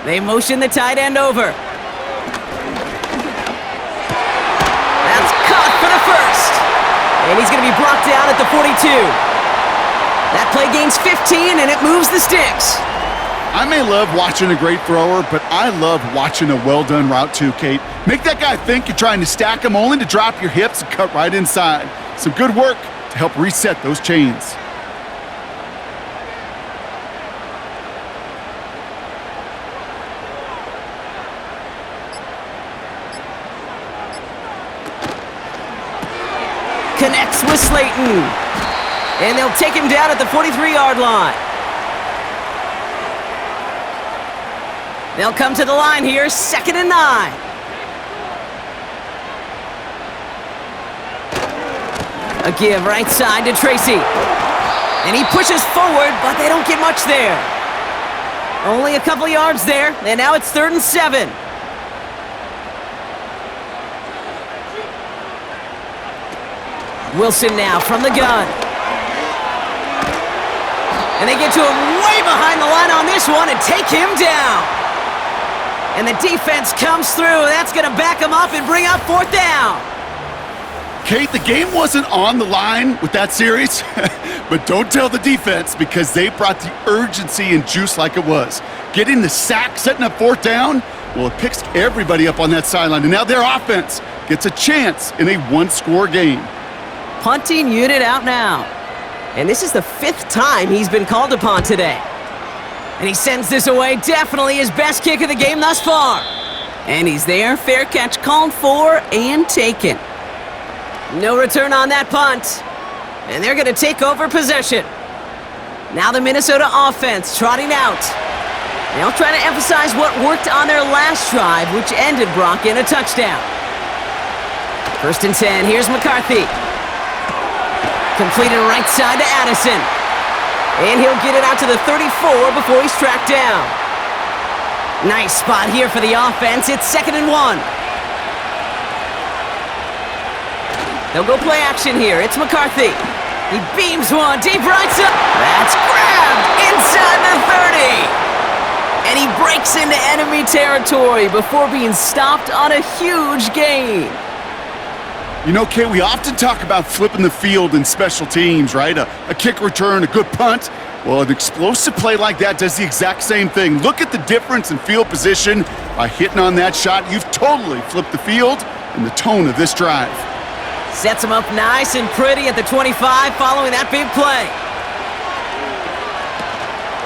[SPEAKER 2] They motion the tight end over. That's caught for the first. And he's going to be brought down at the 42. That play gains 15, and it moves the sticks.
[SPEAKER 3] I may love watching a great thrower, but I love watching a well-done route too, Kate. Make that guy think you're trying to stack him only to drop your hips and cut right inside. Some good work to help reset those chains.
[SPEAKER 2] Connects with Slayton. And they'll take him down at the 43-yard line. They'll come to the line here, 2nd and 9. A give right side to Tracy. And he pushes forward, but they don't get much there. Only a couple yards there, and now it's 3rd and 7. Wilson now from the gun. And they get to him way behind the line on this one and take him down. And the defense comes through. That's going to back him up and bring up 4th down.
[SPEAKER 3] Kate, the game wasn't on the line with that series, but don't tell the defense because they brought the urgency and juice like it was. Getting the sack, setting up 4th down, well, it picks everybody up on that sideline. And now their offense gets a chance in a one-score game.
[SPEAKER 2] Punting unit out now. And this is the 5th time he's been called upon today. And he sends this away, definitely his best kick of the game thus far. And he's there, fair catch called for and taken. No return on that punt. And they're going to take over possession. Now the Minnesota offense trotting out. They'll try to emphasize what worked on their last drive, which ended Brock in a touchdown. 1st and 10, here's McCarthy. Completed right side to Addison. And he'll get it out to the 34 before he's tracked down. Nice spot here for the offense. It's 2nd and 1. They'll go play action here. It's McCarthy. He beams one deep right side. That's grabbed inside the 30. And he breaks into enemy territory before being stopped on a huge gain.
[SPEAKER 3] You know, Kate, we often talk about flipping the field in special teams, right? A kick return, a good punt. Well, an explosive play like that does the exact same thing. Look at the difference in field position. By hitting on that shot, you've totally flipped the field and the tone of this drive.
[SPEAKER 2] Sets him up nice and pretty at the 25 following that big play.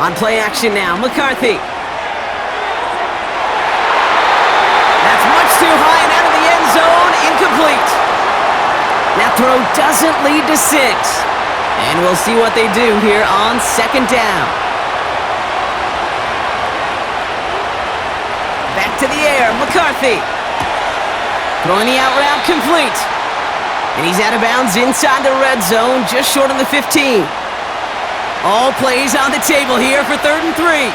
[SPEAKER 2] On play action now, McCarthy. That's much too high and out of the end zone, incomplete. That throw doesn't lead to 6. And we'll see what they do here on 2nd down. Back to the air, McCarthy. Throwing the out route complete. And he's out of bounds inside the red zone, just short of the 15. All plays on the table here for 3rd and 3.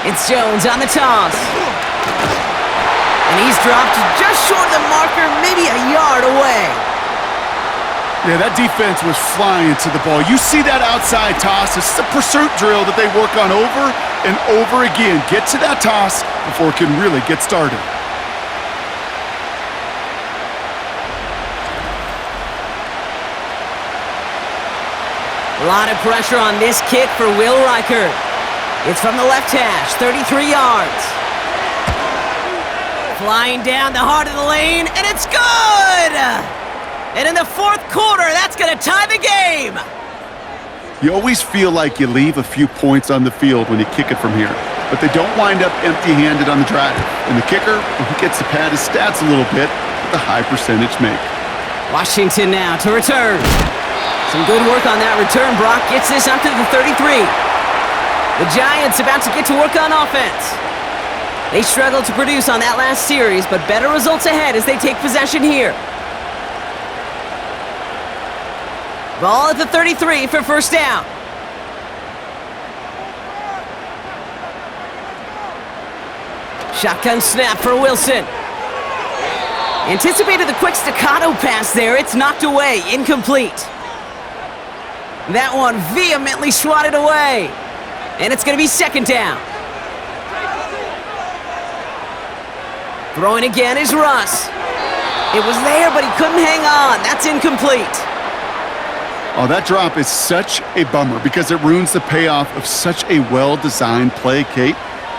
[SPEAKER 2] It's Jones on the toss. And he's dropped just short of the marker, maybe a yard away.
[SPEAKER 3] Yeah, that defense was flying to the ball. You see that outside toss. It's a pursuit drill that they work on over and over again. Get to that toss before it can really get started.
[SPEAKER 2] A lot of pressure on this kick for Will Riker. It's from the left hash, 33 yards. Flying down the heart of the lane, and it's good! And in the 4th quarter, that's going to tie the game!
[SPEAKER 3] You always feel like you leave a few points on the field when you kick it from here, but they don't wind up empty-handed on the drive. And the kicker, well, he gets to pad his stats a little bit with a high percentage make.
[SPEAKER 2] Washington now to return. Some good work on that return. Brock gets this up to the 33. The Giants about to get to work on offense. They struggled to produce on that last series, but better results ahead as they take possession here. Ball at the 33 for 1st down. Shotgun snap for Wilson. Anticipated the quick staccato pass there. It's knocked away, incomplete. That one vehemently swatted away. And it's going to be second down. Throwing again is Russ. It was there, but he couldn't hang on. That's incomplete.
[SPEAKER 3] Oh, that drop is such a bummer because it ruins the payoff of such a well-designed play, Kate.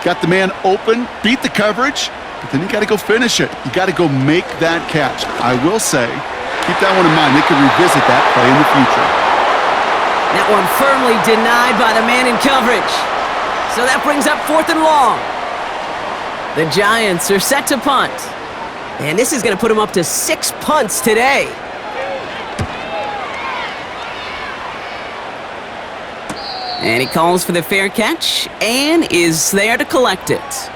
[SPEAKER 3] Got the man open, beat the coverage, but then you got to go finish it. You got to go make that catch. I will say, keep that one in mind. They can revisit that play in the future.
[SPEAKER 2] That one firmly denied by the man in coverage. So that brings up 4th and long. The Giants are set to punt. And this is going to put them up to 6 punts today. And he calls for the fair catch and is there to collect it.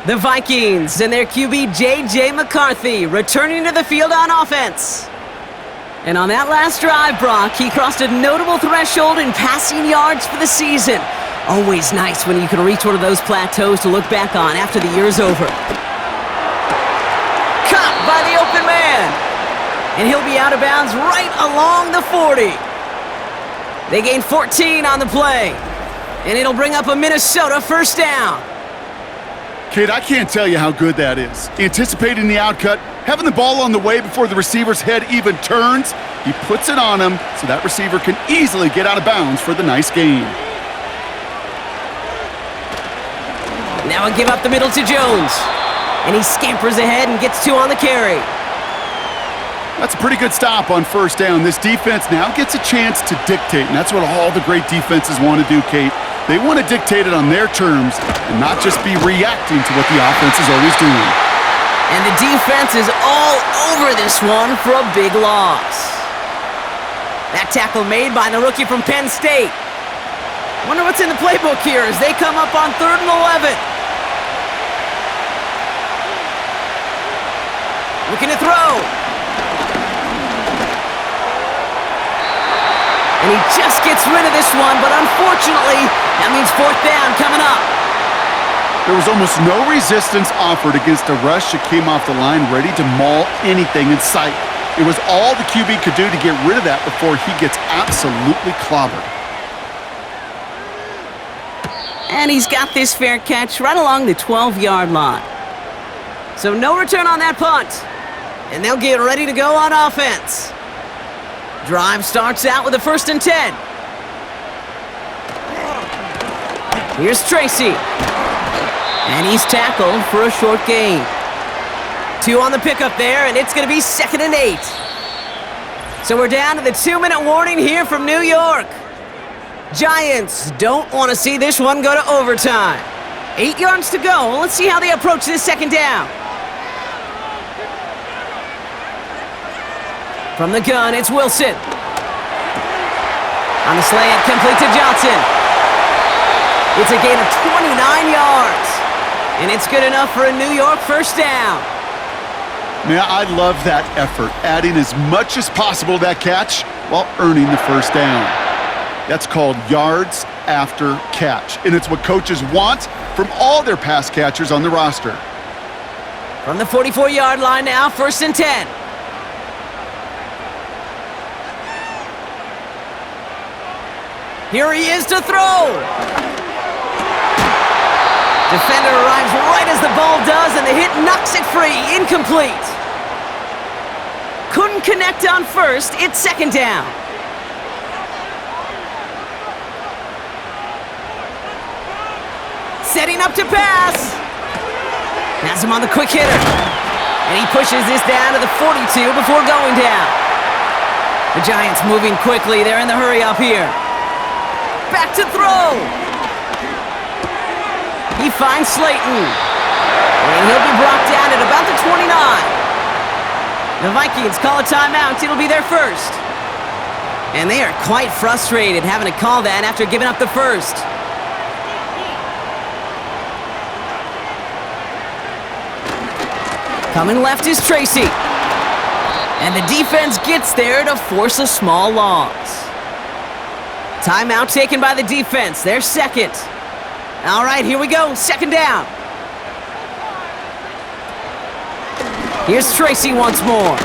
[SPEAKER 2] The Vikings and their QB J.J. McCarthy returning to the field on offense. And on that last drive, Brock, he crossed a notable threshold in passing yards for the season. Always nice when you can reach one of those plateaus to look back on after the year's over. Caught by the open man. And he'll be out of bounds right along the 40. They gain 14 on the play. And it'll bring up a Minnesota first down.
[SPEAKER 3] Kate, I can't tell you how good that is. Anticipating the outcut, having the ball on the way before the receiver's head even turns, he puts it on him so that receiver can easily get out of bounds for the nice gain.
[SPEAKER 2] Now a give up the middle to Jones. And he scampers ahead and gets 2 on the carry.
[SPEAKER 3] That's a pretty good stop on first down. This defense now gets a chance to dictate, and that's what all the great defenses want to do, Kate. They want to dictate it on their terms and not just be reacting to what the offense is always doing.
[SPEAKER 2] And the defense is all over this one for a big loss. That tackle made by the rookie from Penn State. Wonder what's in the playbook here as they come up on 3rd and 11. Looking to throw. And he just gets rid of this one, but unfortunately, that means 4th down coming up.
[SPEAKER 3] There was almost no resistance offered against a rush that came off the line ready to maul anything in sight. It was all the QB could do to get rid of that before he gets absolutely clobbered.
[SPEAKER 2] And he's got this fair catch right along the 12-yard line. So no return on that punt. And they'll get ready to go on offense. Drive starts out with a 1st and 10. Here's Tracy. And he's tackled for a short gain. 2 on the pickup there, and it's going to be 2nd and 8. So we're down to the 2-minute warning here from New York. Giants don't want to see this one go to overtime. 8 yards to go. Let's see how they approach this 2nd down. From the gun, it's Wilson. On the slant, complete to Johnson. It's a gain of 29 yards. And it's good enough for a New York first down.
[SPEAKER 3] Man, I love that effort, adding as much as possible to that catch while earning the first down. That's called yards after catch, and it's what coaches want from all their pass catchers on the roster.
[SPEAKER 2] From the 44-yard line now, 1st and 10. Here he is to throw. Defender arrives right as the ball does, and the hit knocks it free. Incomplete. Couldn't connect on first. It's 2nd down. Setting up to pass. Has him on the quick hitter. And he pushes this down to the 42 before going down. The Giants moving quickly. They're in the hurry up here. Back to throw. He finds Slayton. And he'll be brought down at about the 29. The Vikings call a timeout. It'll be their first. And they are quite frustrated having to call that after giving up the first. Coming left is Tracy. And the defense gets there to force a small loss. Timeout taken by the defense. They're second. All right, here we go. 2nd down. Here's Tracy once more.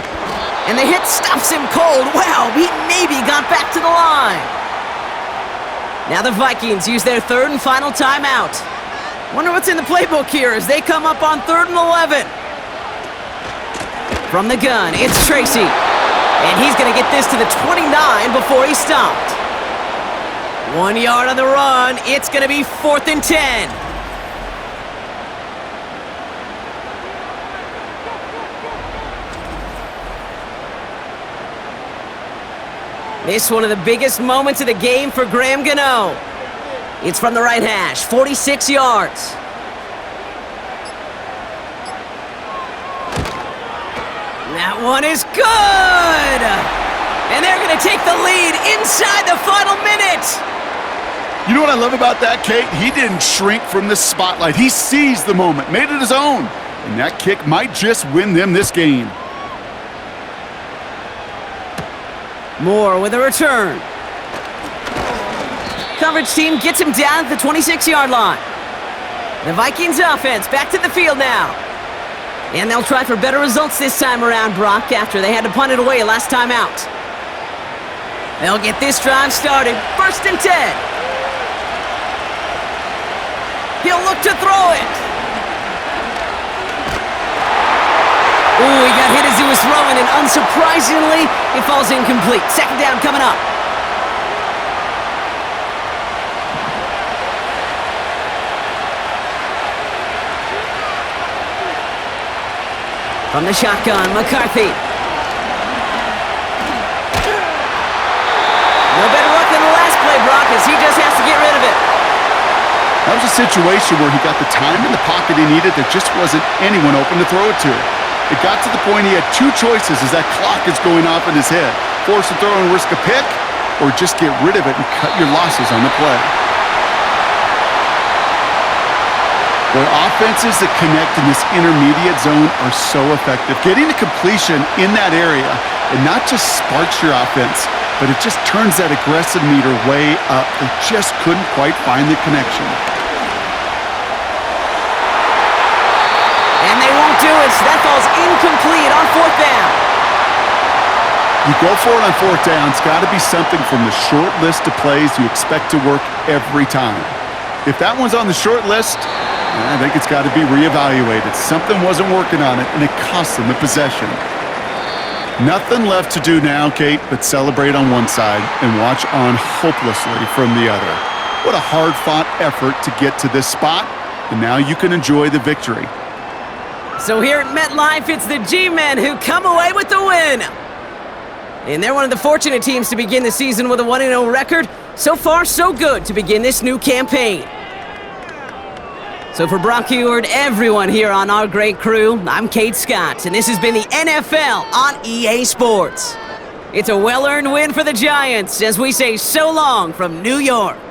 [SPEAKER 2] And the hit stops him cold. Wow, he maybe got back to the line. Now the Vikings use their third and final timeout. Wonder what's in the playbook here as they come up on 3rd and 11. From the gun, it's Tracy. And he's going to get this to the 29 before he's stopped. 1 yard on the run. It's going to be 4th and 10. This one of the biggest moments of the game for Graham Gano. It's from the right hash, 46 yards. That one is good! And they're going to take the lead inside the final minute.
[SPEAKER 3] You know what I love about that, Kate? He didn't shrink from the spotlight. He seized the moment, made it his own. And that kick might just win them this game.
[SPEAKER 2] Moore with a return. Coverage team gets him down at the 26-yard line. The Vikings offense back to the field now. And they'll try for better results this time around, Brock, after they had to punt it away last time out. They'll get this drive started. 1st and 10. He'll look to throw it. Ooh, he got hit as he was throwing, and unsurprisingly, it falls incomplete. 2nd down coming up. From the shotgun, McCarthy. No better luck than the last play, Brock, as he just has to get rid of it.
[SPEAKER 3] That was a situation where he got the time in the pocket he needed. There just wasn't anyone open to throw it to. It got to the point he had 2 choices as that clock is going off in his head. Force to throw and risk a pick, or just get rid of it and cut your losses on the play. Boy, offenses that connect in this intermediate zone are so effective. Getting the completion in that area, it not just sparks your offense, but it just turns that aggressive meter way up. They just couldn't quite find the connection.
[SPEAKER 2] And they won't do it, so that falls incomplete on 4th down.
[SPEAKER 3] You go for it on 4th down, it's got to be something from the short list of plays you expect to work every time. If that one's on the short list, I think it's got to be reevaluated. Something wasn't working on it, and it cost them the possession. Nothing left to do now, Kate, but celebrate on one side and watch on hopelessly from the other. What a hard-fought effort to get to this spot, and now you can enjoy the victory.
[SPEAKER 2] So here at MetLife, it's the G-Men who come away with the win. And they're one of the fortunate teams to begin the season with a 1-0 record. So far, so good to begin this new campaign. So for Brock Eward, everyone here on our great crew, I'm Kate Scott, and this has been the NFL on EA Sports. It's a well-earned win for the Giants as we say so long from New York.